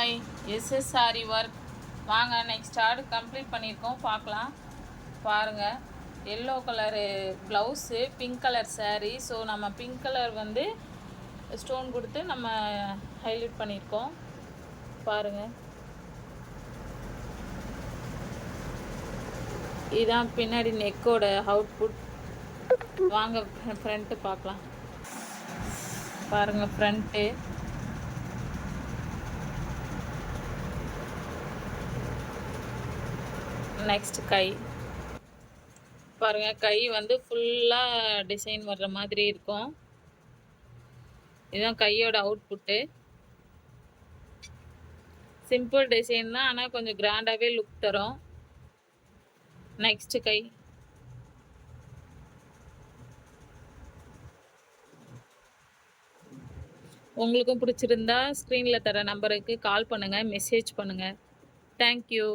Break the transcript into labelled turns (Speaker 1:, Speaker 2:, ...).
Speaker 1: Hi SS sorry work வாங்க. Next order complete பண்ணியிருக்கோம், பார்க்கலாம். பாருங்கள், yellow colour blouse, pink colour sari. So நம்ம பிங்க் கலர் வந்து ஸ்டோன் கொடுத்து நம்ம ஹைலைட் பண்ணியிருக்கோம். பாருங்கள், இதுதான் பின்னாடி நெக்கோட அவுட்புட். வாங்க ஃப்ரண்ட்டு பார்க்கலாம். பாருங்கள், ஃப்ரண்ட்டு. நெக்ஸ்ட் கை பாருங்கள், கை வந்து ஃபுல்லாக டிசைன் வர்ற மாதிரி இருக்கும். இதுதான் கையோட அவுட்புட்டு. சிம்பிள் டிசைன் தான், ஆனால் கொஞ்சம் கிராண்டாகவே லுக் தரும். நெக்ஸ்ட் கை. உங்களுக்கும் பிடிச்சிருந்தா ஸ்க்ரீனில் தர நம்பருக்கு கால் பண்ணுங்கள், மெசேஜ் பண்ணுங்கள். தேங்க்யூ.